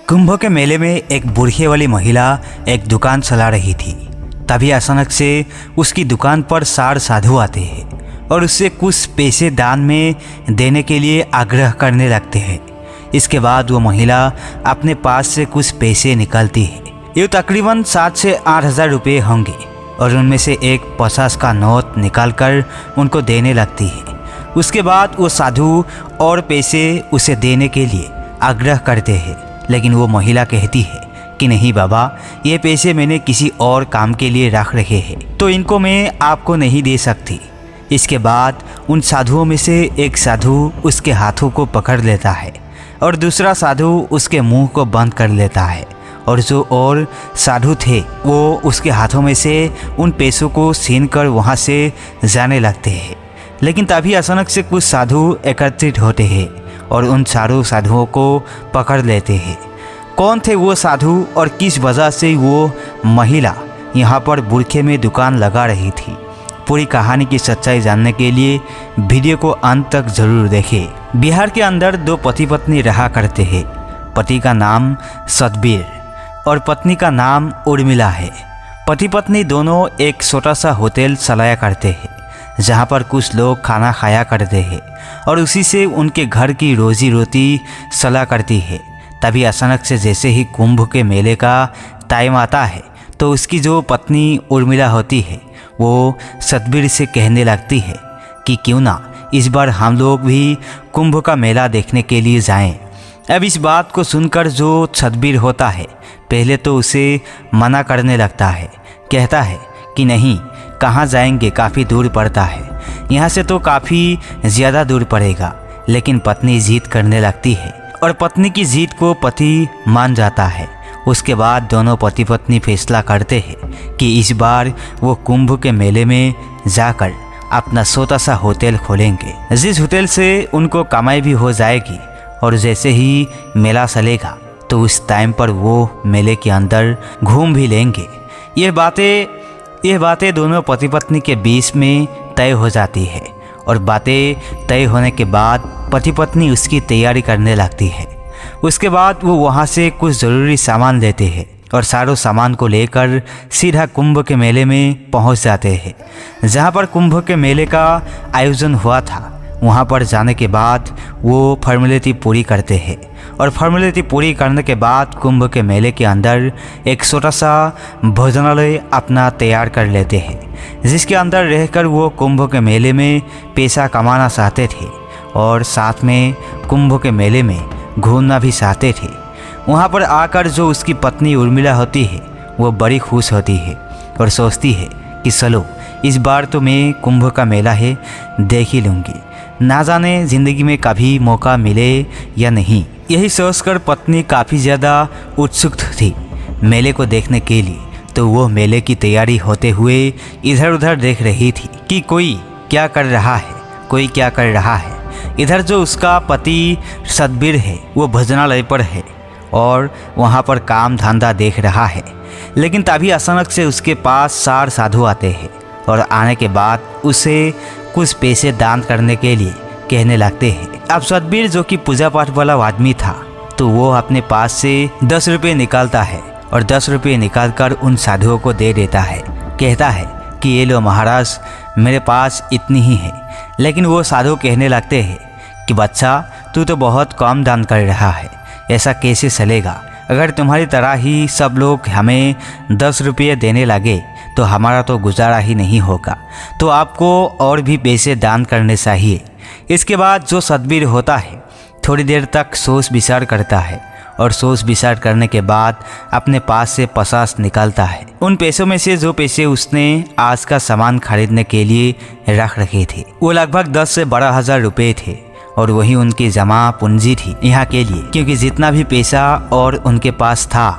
कुंभ के मेले में एक बूढ़ी वाली महिला एक दुकान चला रही थी। तभी अचानक से उसकी दुकान पर 4 साधु आते हैं और उससे कुछ पैसे दान में देने के लिए आग्रह करने लगते हैं। इसके बाद वो महिला अपने पास से कुछ पैसे निकालती है। ये तकरीबन 7 से 8 हज़ार रुपये होंगे और उनमें से एक 50 का नोट निकालकर उनको देने लगती है। उसके बाद वो साधु और पैसे उसे देने के लिए आग्रह करते हैं, लेकिन वो महिला कहती है कि नहीं बाबा, ये पैसे मैंने किसी और काम के लिए रख रखे हैं, तो इनको मैं आपको नहीं दे सकती। इसके बाद उन साधुओं में से एक साधु उसके हाथों को पकड़ लेता है और दूसरा साधु उसके मुंह को बंद कर लेता है, और जो और साधु थे वो उसके हाथों में से उन पैसों को छीनकर वहाँ से जाने लगते हैं। लेकिन तभी अचानक से कुछ साधु एकत्रित होते हैं और उन चारों साधुओं को पकड़ लेते हैं। कौन थे वो साधु और किस वजह से वो महिला यहाँ पर बुरखे में दुकान लगा रही थी? पूरी कहानी की सच्चाई जानने के लिए वीडियो को अंत तक जरूर देखें। बिहार के अंदर 2 पति पत्नी रहा करते हैं। पति का नाम सतबीर और पत्नी का नाम उर्मिला है। पति पत्नी दोनों एक छोटा सा होटल चलाया करते हैं, जहाँ पर कुछ लोग खाना खाया करते हैं और उसी से उनके घर की रोजी रोटी चला करती है। तभी अचानक से जैसे ही कुंभ के मेले का टाइम आता है तो उसकी जो पत्नी उर्मिला होती है वो सतबीर से कहने लगती है कि क्यों ना इस बार हम लोग भी कुंभ का मेला देखने के लिए जाएं। अब इस बात को सुनकर जो सतबीर होता है पहले तो उसे मना करने लगता है, कहता है कि नहीं, कहाँ जाएंगे, काफ़ी दूर पड़ता है, यहाँ से तो काफ़ी ज़्यादा दूर पड़ेगा। लेकिन पत्नी जिद करने लगती है और पत्नी की जिद को पति मान जाता है। उसके बाद दोनों पति पत्नी फैसला करते हैं कि इस बार वो कुंभ के मेले में जाकर अपना छोटा सा होटल खोलेंगे, जिस होटल से उनको कमाई भी हो जाएगी और जैसे ही मेला चलेगा तो उस टाइम पर वो मेले के अंदर घूम भी लेंगे। ये बातें दोनों पति पत्नी के बीच में तय हो जाती है और बातें तय होने के बाद पति पत्नी उसकी तैयारी करने लगती है। उसके बाद वो वहाँ से कुछ ज़रूरी सामान लेते हैं और सारों सामान को लेकर सीधा कुंभ के मेले में पहुँच जाते हैं। जहाँ पर कुंभ के मेले का आयोजन हुआ था वहाँ पर जाने के बाद वो फॉर्मेलिटी पूरी करते हैं और फॉर्मेलिटी पूरी करने के बाद कुंभ के मेले के अंदर एक छोटा सा भोजनालय अपना तैयार कर लेते हैं, जिसके अंदर रहकर वो कुंभ के मेले में पैसा कमाना चाहते थे और साथ में कुंभ के मेले में घूमना भी चाहते थे। वहाँ पर आकर जो उसकी पत्नी उर्मिला होती है वो बड़ी खुश होती है और सोचती है कि चलो इस बार तो मैं कुंभ का मेला है देख ही लूँगी, ना जाने ज़िंदगी में कभी मौका मिले या नहीं। यही सोचकर पत्नी काफ़ी ज़्यादा उत्सुक थी मेले को देखने के लिए, तो वो मेले की तैयारी होते हुए इधर उधर देख रही थी कि कोई क्या कर रहा है। इधर जो उसका पति सतबीर है वो भोजनालय पर है और वहाँ पर काम धंधा देख रहा है। लेकिन तभी अचानक से उसके पास 4 साधु आते हैं और आने के बाद उसे कुछ पैसे दान करने के लिए कहने लगते हैं। अब सतबीर जो कि पूजा पाठ वाला आदमी था तो वो अपने पास से 10 रुपये निकालता है और 10 रुपये निकाल कर उन साधुओं को दे देता है। कहता है कि ये लो महाराज, मेरे पास इतनी ही है। लेकिन वो साधु कहने लगते हैं कि बच्चा, तू तो बहुत कम दान कर रहा है, ऐसा कैसे चलेगा? अगर तुम्हारी तरह ही सब लोग हमें 10 रुपये देने लगे तो हमारा तो गुजारा ही नहीं होगा, तो आपको और भी पैसे दान करने चाहिए। इसके बाद जो सतबीर होता है थोड़ी देर तक सोच विचार करता है और सोच विचार करने के बाद अपने पास से 50 निकालता है। उन पैसों में से जो पैसे उसने आज का सामान खरीदने के लिए रख रखे थे वो लगभग 10 से 12,000 रुपये थे और वही उनकी जमा पूंजी थी यहाँ के लिए, क्योंकि जितना भी पैसा और उनके पास था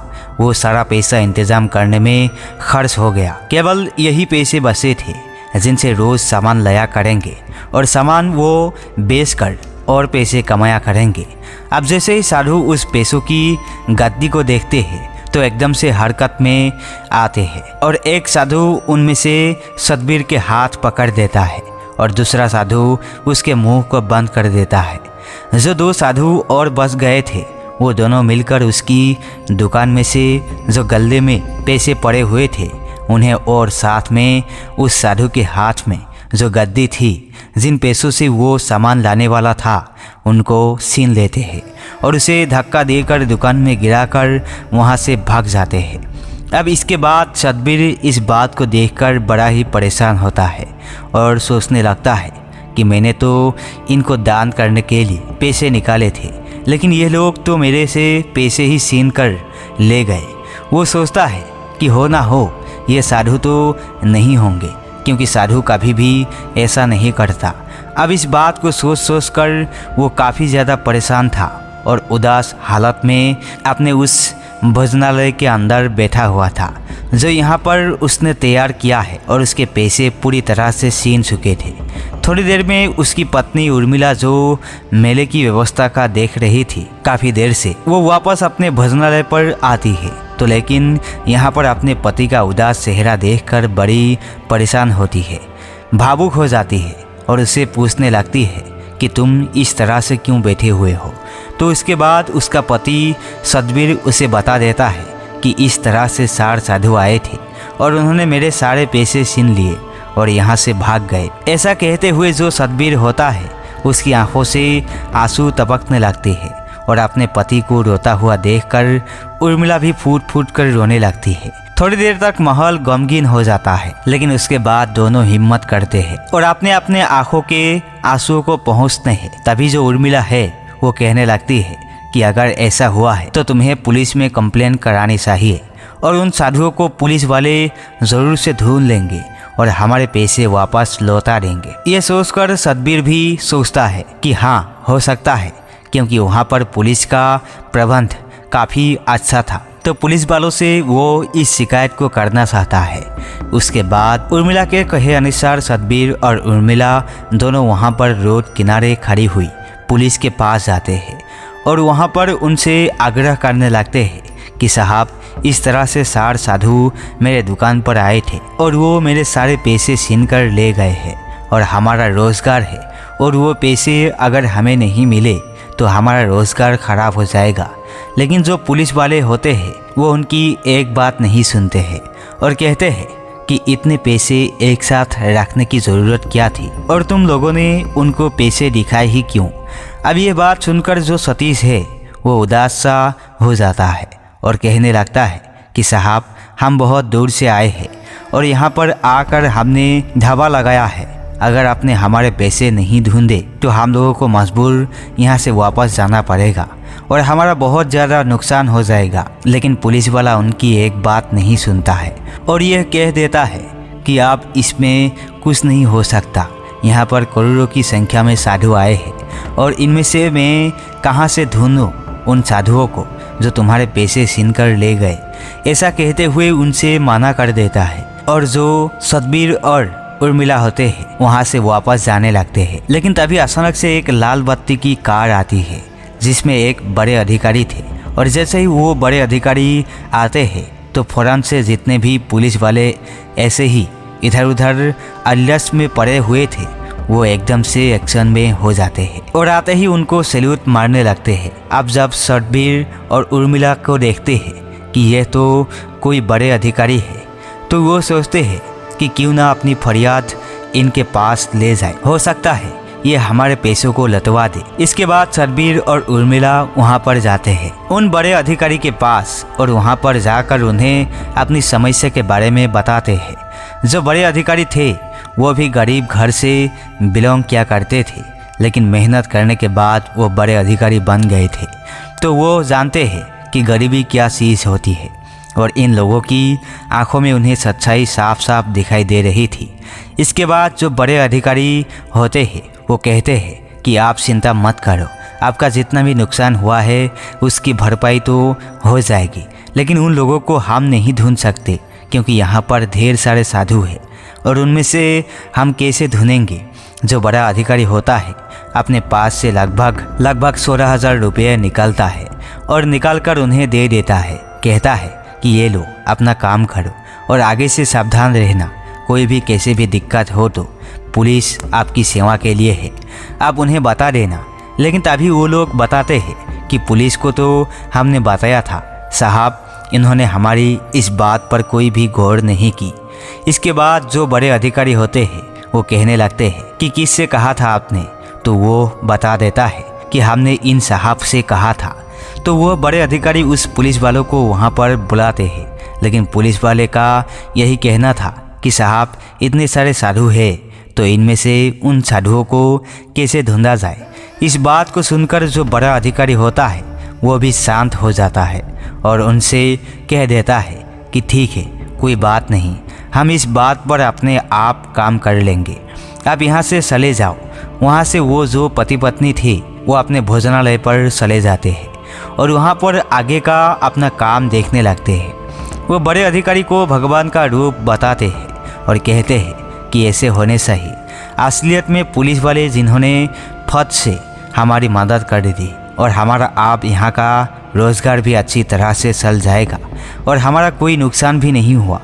वो सारा पैसा इंतजाम करने में खर्च हो गया। केवल यही पैसे बचे थे जिनसे रोज़ सामान लाया करेंगे और सामान वो बेचकर और पैसे कमाया करेंगे। अब जैसे ही साधु उस पैसों की गद्दी को देखते हैं तो एकदम से हरकत में आते हैं और एक साधु उनमें से सतबीर के हाथ पकड़ देता है और दूसरा साधु उसके मुंह को बंद कर देता है। जो 2 साधु और बच गए थे वो दोनों मिलकर उसकी दुकान में से जो गल्ले में पैसे पड़े हुए थे उन्हें, और साथ में उस साधु के हाथ में जो गद्दी थी जिन पैसों से वो सामान लाने वाला था उनको छीन लेते हैं और उसे धक्का देकर दुकान में गिराकर वहाँ से भाग जाते हैं। अब इसके बाद सतबीर इस बात को देखकर बड़ा ही परेशान होता है और सोचने लगता है कि मैंने तो इनको दान करने के लिए पैसे निकाले थे, लेकिन ये लोग तो मेरे से पैसे ही छीन कर ले गए। वो सोचता है कि हो ना हो ये साधु तो नहीं होंगे, क्योंकि साधु कभी भी ऐसा नहीं करता। अब इस बात को सोच सोच कर वो काफ़ी ज़्यादा परेशान था और उदास हालत में अपने उस भोजनालय के अंदर बैठा हुआ था जो यहाँ पर उसने तैयार किया है, और उसके पैसे पूरी तरह से छीन चुके थे। थोड़ी देर में उसकी पत्नी उर्मिला जो मेले की व्यवस्था का देख रही थी काफ़ी देर से, वो वापस अपने भोजनालय पर आती है तो लेकिन यहाँ पर अपने पति का उदास चेहरा देखकर बड़ी परेशान होती है, भावुक हो जाती है और उससे पूछने लगती है कि तुम इस तरह से क्यों बैठे हुए हो। तो इसके बाद उसका पति सतबीर उसे बता देता है कि इस तरह से 4 साधु आए थे और उन्होंने मेरे सारे पैसे छीन लिए और यहाँ से भाग गए। ऐसा कहते हुए जो सतबीर होता है उसकी आंखों से आंसू टपकने लगते हैं और अपने पति को रोता हुआ देखकर उर्मिला भी फूट फूट कर रोने लगती है। थोड़ी देर तक माहौल गमगीन हो जाता है, लेकिन उसके बाद दोनों हिम्मत करते हैं और अपने अपने आंखों के आंसुओं को पहुँचते हैं। तभी जो उर्मिला है वो कहने लगती है कि अगर ऐसा हुआ है तो तुम्हें पुलिस में कंप्लेन करानी चाहिए और उन साधुओं को पुलिस वाले ज़रूर से ढूंढ लेंगे और हमारे पैसे वापस लौटा देंगे। ये सोचकर सतबीर भी सोचता है कि हाँ हो सकता है, क्योंकि वहाँ पर पुलिस का प्रबंध काफ़ी अच्छा था, तो पुलिस वालों से वो इस शिकायत को करना चाहता है। उसके बाद उर्मिला के कहे अनुसार सतबीर और उर्मिला दोनों वहाँ पर रोड किनारे खड़ी हुई पुलिस के पास जाते हैं और वहाँ पर उनसे आग्रह करने लगते हैं कि साहब, इस तरह से 4 साधु मेरे दुकान पर आए थे और वो मेरे सारे पैसे छीन कर ले गए हैं और हमारा रोज़गार है, और वो पैसे अगर हमें नहीं मिले तो हमारा रोज़गार ख़राब हो जाएगा। लेकिन जो पुलिस वाले होते हैं वो उनकी एक बात नहीं सुनते हैं और कहते हैं कि इतने पैसे एक साथ रखने की ज़रूरत क्या थी और तुम लोगों ने उनको पैसे दिखाए ही क्यों। अब ये बात सुनकर जो सतीश है वो उदास सा हो जाता है और कहने लगता है कि साहब, हम बहुत दूर से आए हैं और यहाँ पर आकर हमने ढाबा लगाया है। अगर आपने हमारे पैसे नहीं ढूंढे तो हम लोगों को मजबूर यहाँ से वापस जाना पड़ेगा और हमारा बहुत ज़्यादा नुकसान हो जाएगा। लेकिन पुलिस वाला उनकी एक बात नहीं सुनता है और यह कह देता है कि आप इसमें कुछ नहीं हो सकता। यहाँ पर करोड़ों की संख्या में साधु आए हैं और इनमें से मैं कहाँ से ढूंढूं उन साधुओं को जो तुम्हारे पैसे छीन कर ले गए। ऐसा कहते हुए उनसे मना कर देता है और जो सतबीर और उर्मिला होते हैं वहाँ से वापस जाने लगते हैं। लेकिन तभी अचानक से एक लाल बत्ती की कार आती है जिसमें एक बड़े अधिकारी थे और जैसे ही वो बड़े अधिकारी आते हैं तो फौरन से जितने भी पुलिस वाले ऐसे ही इधर उधर अल्लस में पड़े हुए थे वो एकदम से एक्शन में हो जाते हैं और आते ही उनको सैल्यूट मारने लगते हैं। अब जब सतबीर और उर्मिला को देखते हैं कि यह तो कोई बड़े अधिकारी है तो वो सोचते हैं कि क्यों ना अपनी फरियाद इनके पास ले जाए, हो सकता है ये हमारे पैसों को लौटवा दे। इसके बाद सतबीर और उर्मिला वहाँ पर जाते हैं उन बड़े अधिकारी के पास और वहाँ पर जाकर उन्हें अपनी समस्या के बारे में बताते हैं। जो बड़े अधिकारी थे वो भी गरीब घर से बिलोंग किया करते थे, लेकिन मेहनत करने के बाद वो बड़े अधिकारी बन गए थे, तो वो जानते हैं कि गरीबी क्या चीज़ होती है और इन लोगों की आंखों में उन्हें सच्चाई साफ साफ दिखाई दे रही थी। इसके बाद जो बड़े अधिकारी होते हैं वो कहते हैं कि आप चिंता मत करो, आपका जितना भी नुकसान हुआ है उसकी भरपाई तो हो जाएगी, लेकिन उन लोगों को हम नहीं ढूंढ सकते क्योंकि यहाँ पर ढेर सारे साधु हैं और उनमें से हम कैसे ढूंढेंगे। जो बड़ा अधिकारी होता है अपने पास से लगभग 16,000 रुपये निकालता है और निकाल कर उन्हें दे देता है। कहता है कि ये लो, अपना काम करो और आगे से सावधान रहना, कोई भी कैसे भी दिक्कत हो तो पुलिस आपकी सेवा के लिए है, आप उन्हें बता देना। लेकिन तभी वो लोग बताते हैं कि पुलिस को तो हमने बताया था साहब, इन्होंने हमारी इस बात पर कोई भी गौर नहीं की। इसके बाद जो बड़े अधिकारी होते हैं वो कहने लगते हैं कि किससे कहा था आपने, तो वो बता देता है कि हमने इन साहब से कहा था। तो वो बड़े अधिकारी उस पुलिस वालों को वहाँ पर बुलाते हैं, लेकिन पुलिस वाले का यही कहना था कि साहब इतने सारे साधु हैं, तो इनमें से उन साधुओं को कैसे ढूंढा जाए। इस बात को सुनकर जो बड़ा अधिकारी होता है वो भी शांत हो जाता है और उनसे कह देता है कि ठीक है, कोई बात नहीं, हम इस बात पर अपने आप काम कर लेंगे, आप यहाँ से चले जाओ। वहाँ से वो जो पति पत्नी थे वो अपने भोजनालय पर चले जाते हैं और वहाँ पर आगे का अपना काम देखने लगते हैं। वो बड़े अधिकारी को भगवान का रूप बताते हैं और कहते हैं कि ऐसे होने चाहिए। असलियत में पुलिस वाले जिन्होंने फट से हमारी मदद कर दी और हमारा आप यहाँ का रोज़गार भी अच्छी तरह से चल जाएगा और हमारा कोई नुकसान भी नहीं हुआ।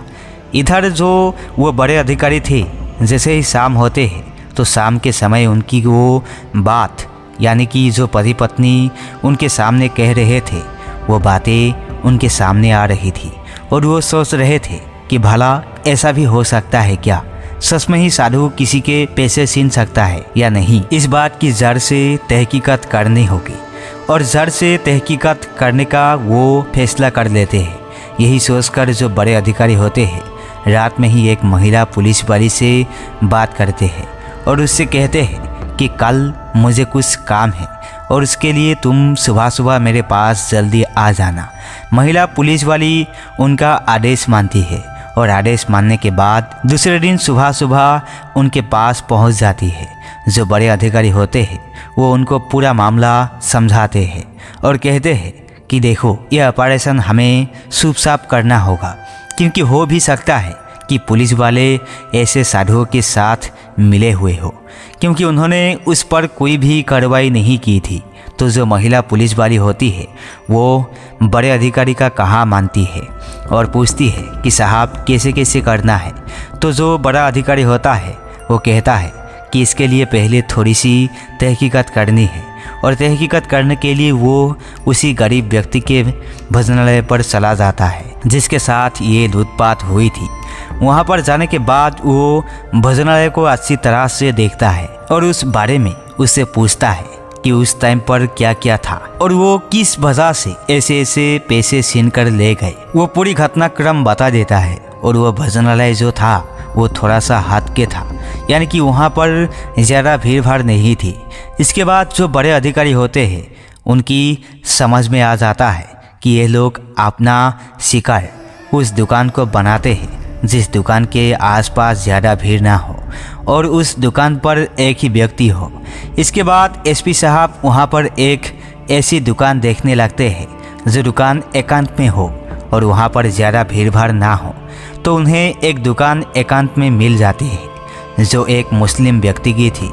इधर जो वो बड़े अधिकारी थे, जैसे ही शाम होते हैं तो शाम के समय उनकी वो बात, यानी कि जो पति पत्नी उनके सामने कह रहे थे, वो बातें उनके सामने आ रही थी और वो सोच रहे थे कि भला ऐसा भी हो सकता है क्या, सच में ही साधु किसी के पैसे छीन सकता है या नहीं। इस बात की जड़ से तहकीकात करनी होगी और जड़ से तहकीकात करने का वो फैसला कर लेते हैं। यही सोचकर जो बड़े अधिकारी होते हैं रात में ही एक महिला पुलिस वाली से बात करते हैं और उससे कहते हैं कि कल मुझे कुछ काम है और उसके लिए तुम सुबह सुबह मेरे पास जल्दी आ जाना। महिला पुलिस वाली उनका आदेश मानती है और आदेश मानने के बाद दूसरे दिन सुबह सुबह उनके पास पहुंच जाती है। जो बड़े अधिकारी होते हैं वो उनको पूरा मामला समझाते हैं और कहते हैं कि देखो, यह ऑपरेशन हमें शुभ साफ करना होगा, क्योंकि हो भी सकता है कि पुलिस वाले ऐसे साधुओं के साथ मिले हुए हो, क्योंकि उन्होंने उस पर कोई भी कार्रवाई नहीं की थी। तो जो महिला पुलिस वाली होती है वो बड़े अधिकारी का कहा मानती है और पूछती है कि साहब कैसे कैसे करना है। तो जो बड़ा अधिकारी होता है वो कहता है कि इसके लिए पहले थोड़ी सी तहकीकात करनी है और तहकीकात करने के लिए वो उसी गरीब व्यक्ति के भोजनालय पर चला जाता है जिसके साथ ये लूटपाट हुई थी। वहाँ पर जाने के बाद वो भोजनालय को अच्छी तरह से देखता है और उस बारे में उससे पूछता है कि उस टाइम पर क्या क्या था और वो किस वजह से ऐसे ऐसे पैसे छीन कर ले गए। वो पूरी घटनाक्रम बता देता है और वो भोजनालय जो था वो थोड़ा सा हट के था, यानी कि वहाँ पर ज़्यादा भीड़ भाड़ नहीं थी। इसके बाद जो बड़े अधिकारी होते हैं उनकी समझ में आ जाता है कि ये लोग अपना शिकार उस दुकान को बनाते हैं जिस दुकान के आसपास ज़्यादा भीड़ ना हो और उस दुकान पर एक ही व्यक्ति हो। इसके बाद एसपी साहब वहाँ पर एक ऐसी दुकान देखने लगते हैं जो दुकान एकांत में हो और वहाँ पर ज़्यादा भीड़ भाड़ ना हो। तो उन्हें एक दुकान एकांत में मिल जाती है जो एक मुस्लिम व्यक्ति की थी।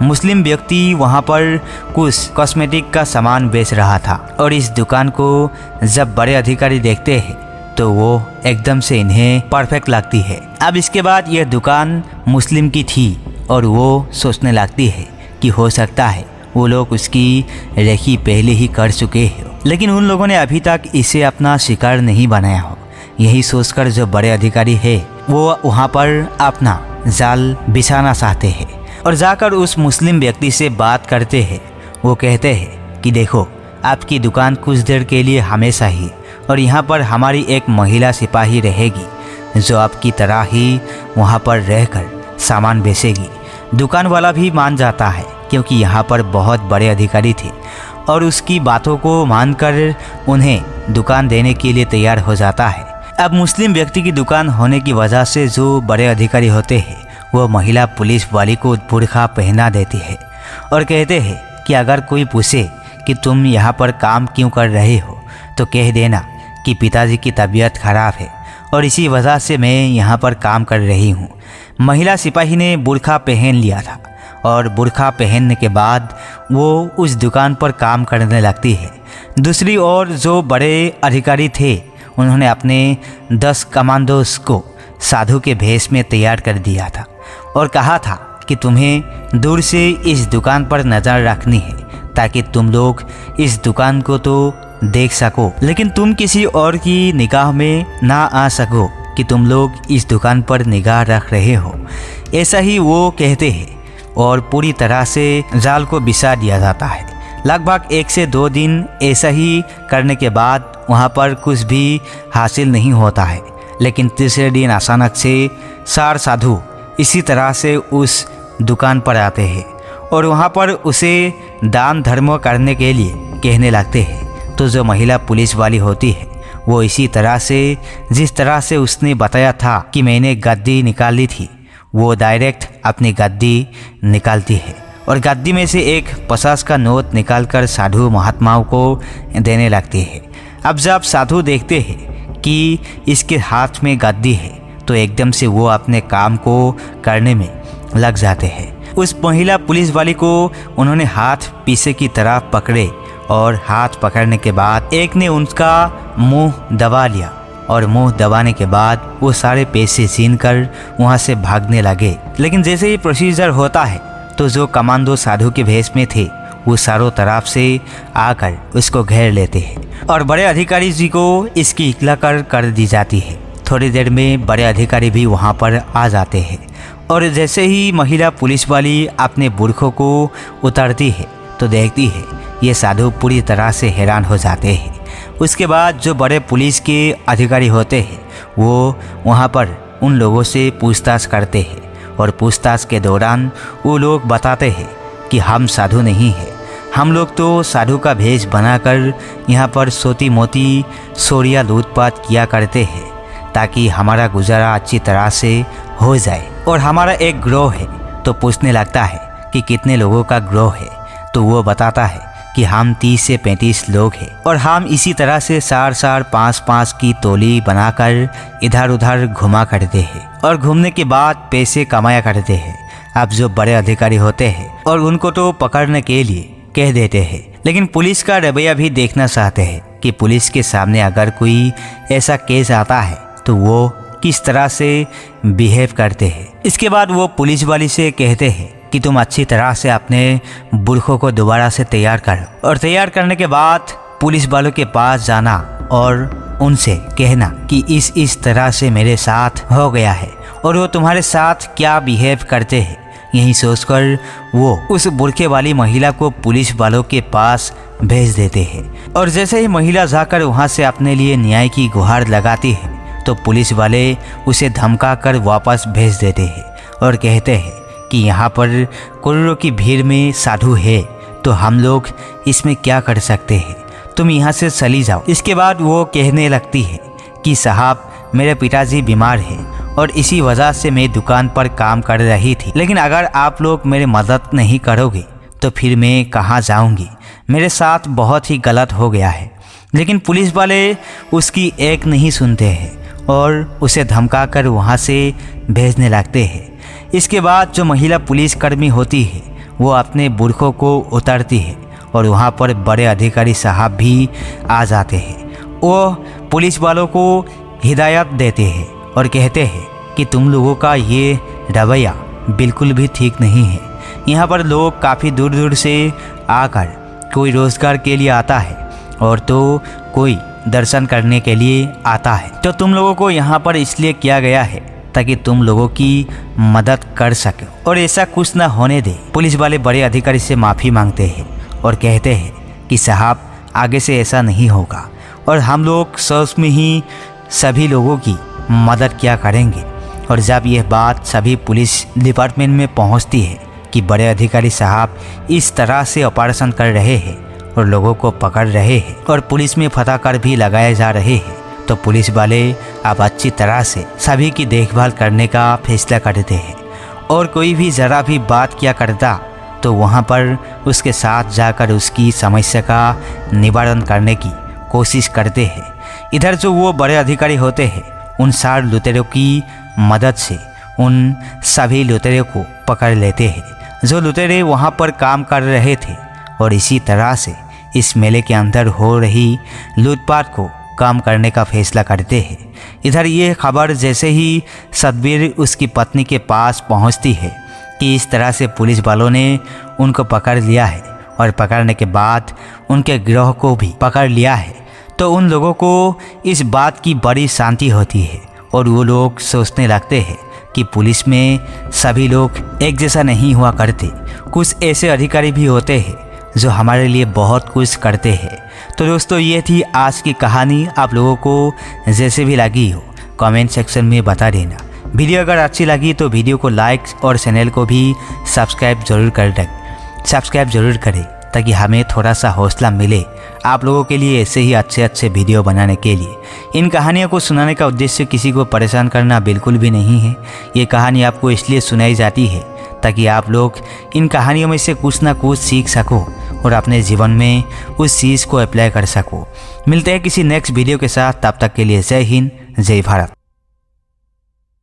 मुस्लिम व्यक्ति वहाँ पर कुछ कॉस्मेटिक का सामान बेच रहा था और इस दुकान को जब बड़े अधिकारी देखते हैं तो वो एकदम से इन्हें परफेक्ट लगती है। अब इसके बाद यह दुकान मुस्लिम की थी और वो सोचने लगती है कि हो सकता है वो लोग उसकी रेखी पहले ही कर चुके हैं, लेकिन उन लोगों ने अभी तक इसे अपना शिकार नहीं बनाया हो। यही सोचकर जो बड़े अधिकारी है वो वहाँ पर अपना जाल बिछाना चाहते हैं और जाकर उस मुस्लिम व्यक्ति से बात करते हैं। वो कहते हैं कि देखो, आपकी दुकान कुछ देर के लिए हमेशा ही और यहाँ पर हमारी एक महिला सिपाही रहेगी जो आपकी तरह ही वहाँ पर रहकर सामान बेचेगी। दुकान वाला भी मान जाता है क्योंकि यहाँ पर बहुत बड़े अधिकारी थे और उसकी बातों को मानकर उन्हें दुकान देने के लिए तैयार हो जाता है। अब मुस्लिम व्यक्ति की दुकान होने की वजह से जो बड़े अधिकारी होते हैं वो महिला पुलिस वाली को बुर्खा पहना देती है और कहते हैं कि अगर कोई पूछे कि तुम यहाँ पर काम क्यों कर रहे हो तो कह देना कि पिताजी की तबीयत खराब है और इसी वजह से मैं यहाँ पर काम कर रही हूँ। महिला सिपाही ने बुर्खा पहन लिया था और बुर्खा पहनने के बाद वो उस दुकान पर काम करने लगती है। दूसरी ओर जो बड़े अधिकारी थे उन्होंने अपने 10 कमांडोस को साधु के भेष में तैयार कर दिया था और कहा था कि तुम्हें दूर से इस दुकान पर नज़र रखनी है ताकि तुम लोग इस दुकान को तो देख सको, लेकिन तुम किसी और की निगाह में ना आ सको कि तुम लोग इस दुकान पर निगाह रख रहे हो। ऐसा ही वो कहते हैं और पूरी तरह से जाल को बिछा दिया जाता है। लगभग 1 से 2 दिन ऐसा ही करने के बाद वहाँ पर कुछ भी हासिल नहीं होता है, लेकिन तीसरे दिन अचानक से 4 साधु इसी तरह से उस दुकान पर आते हैं और वहाँ पर उसे दान धर्म करने के लिए कहने लगते हैं। तो जो महिला पुलिस वाली होती है वो इसी तरह से, जिस तरह से उसने बताया था कि मैंने गद्दी निकाली थी, वो डायरेक्ट अपनी गद्दी निकालती है और गद्दी में से एक 50 का नोट निकालकर साधु महात्माओं को देने लगती है। अब जब साधु देखते हैं कि इसके हाथ में गद्दी है तो एकदम से वो अपने काम को करने में लग जाते हैं। उस महिला पुलिस वाली को उन्होंने हाथ पीछे की तरफ पकड़े और हाथ पकड़ने के बाद एक ने उनका मुंह दबा लिया और मुंह दबाने के बाद वो सारे पैसे छीनकर वहाँ से भागने लगे। लेकिन जैसे ही प्रोसीजर होता है तो जो कमांडो साधु के भेष में थे वो चारों तरफ से आकर उसको घेर लेते हैं और बड़े अधिकारी जी को इसकी इतला कर दी जाती है। थोड़ी देर में बड़े अधिकारी भी वहाँ पर आ जाते हैं और जैसे ही महिला पुलिस वाली अपने बुरखों को उतारती है तो देखती है ये साधु पूरी तरह से हैरान हो जाते हैं। उसके बाद जो बड़े पुलिस के अधिकारी होते हैं वो वहाँ पर उन लोगों से पूछताछ करते हैं और पूछताछ के दौरान वो लोग बताते हैं कि हम साधु नहीं हैं, हम लोग तो साधु का भेष बनाकर यहाँ पर सोती मोती चोरियाँ लूटपाट किया करते हैं ताकि हमारा गुजारा अच्छी तरह से हो जाए और हमारा एक ग्रोह है। तो पूछने लगता है कि कितने लोगों का ग्रोह है, तो वो बताता है कि हम 30 से 35 लोग हैं और हम इसी तरह से 4-4, 5-5 की टोली बनाकर इधर उधर घुमा करते हैं और घूमने के बाद पैसे कमाया करते हैं। अब जो बड़े अधिकारी होते हैं और उनको तो पकड़ने के लिए कह देते हैं, लेकिन पुलिस का रवैया भी देखना चाहते हैं कि पुलिस के सामने अगर कोई ऐसा केस आता है तो वो किस तरह से बिहेव करते हैं। इसके बाद वो पुलिस वाली से कहते हैं कि तुम अच्छी तरह से अपने बुरखों को दोबारा से तैयार करो और तैयार करने के बाद पुलिस वालों के पास जाना और उनसे कहना कि इस तरह से मेरे साथ हो गया है और वो तुम्हारे साथ क्या बिहेव करते हैं। यही सोचकर वो उस बुरखे वाली महिला को पुलिस वालों के पास भेज देते हैं और जैसे ही महिला जाकर वहाँ से अपने लिए न्याय की गुहार लगाती है तो पुलिस वाले उसे धमका कर वापस भेज देते हैं और कहते हैं कि यहाँ पर करोड़ों की भीड़ में साधु है तो हम लोग इसमें क्या कर सकते हैं, तुम यहाँ से चली जाओ। इसके बाद वो कहने लगती है कि साहब मेरे पिताजी बीमार हैं और इसी वजह से मैं दुकान पर काम कर रही थी, लेकिन अगर आप लोग मेरी मदद नहीं करोगे तो फिर मैं कहाँ जाऊँगी, मेरे साथ बहुत ही गलत हो गया है। लेकिन पुलिस वाले उसकी एक नहीं सुनते हैं और उसे धमकाकर वहाँ से भेजने लगते हैं। इसके बाद जो महिला पुलिसकर्मी होती है वो अपने बुरखों को उतारती है और वहाँ पर बड़े अधिकारी साहब भी आ जाते हैं। वो पुलिस वालों को हिदायत देते हैं और कहते हैं कि तुम लोगों का ये रवैया बिल्कुल भी ठीक नहीं है। यहाँ पर लोग काफ़ी दूर दूर से आकर कोई रोज़गार के लिए आता है और तो कोई दर्शन करने के लिए आता है, तो तुम लोगों को यहाँ पर इसलिए किया गया है ताकि तुम लोगों की मदद कर सके और ऐसा कुछ ना होने दे। पुलिस वाले बड़े अधिकारी से माफ़ी मांगते हैं और कहते हैं कि साहब आगे से ऐसा नहीं होगा और हम लोग सच में ही सभी लोगों की मदद किया करेंगे। और जब यह बात सभी पुलिस डिपार्टमेंट में पहुंचती है कि बड़े अधिकारी साहब इस तरह से ऑपरेशन कर रहे हैं और लोगों को पकड़ रहे हैं और पुलिस में फटाकर भी लगाए जा रहे हैं, तो पुलिस वाले अब अच्छी तरह से सभी की देखभाल करने का फैसला करते हैं और कोई भी ज़रा भी बात किया करता तो वहाँ पर उसके साथ जाकर उसकी समस्या का निवारण करने की कोशिश करते हैं। इधर जो वो बड़े अधिकारी होते हैं उन 4 लुटेरों की मदद से उन सभी लुटेरों को पकड़ लेते हैं जो लुटेरे वहाँ पर काम कर रहे थे और इसी तरह से इस मेले के अंदर हो रही लूटपाट को काम करने का फैसला करते हैं। इधर ये खबर जैसे ही सतबीर उसकी पत्नी के पास पहुंचती है कि इस तरह से पुलिस वालों ने उनको पकड़ लिया है और पकड़ने के बाद उनके गिरोह को भी पकड़ लिया है तो उन लोगों को इस बात की बड़ी शांति होती है और वो लोग सोचने लगते हैं कि पुलिस में सभी लोग एक जैसा नहीं हुआ करते। कुछ ऐसे अधिकारी भी होते हैं जो हमारे लिए बहुत कुछ करते हैं। तो दोस्तों, ये थी आज की कहानी। आप लोगों को जैसे भी लगी हो कमेंट सेक्शन में बता देना। वीडियो अगर अच्छी लगी तो वीडियो को लाइक और चैनल को भी सब्सक्राइब जरूर करें ताकि हमें थोड़ा सा हौसला मिले आप लोगों के लिए ऐसे ही अच्छे वीडियो बनाने के लिए। इन कहानियों को सुनाने का उद्देश्य किसी को परेशान करना बिल्कुल भी नहीं है। ये कहानी आपको इसलिए सुनाई जाती है ताकि आप लोग इन कहानियों में से कुछ ना कुछ सीख सको और अपने जीवन में उस चीज़ को अप्लाई कर सको। मिलते हैं किसी नेक्स्ट वीडियो के साथ, तब तक के लिए जय हिंद, जय भारत।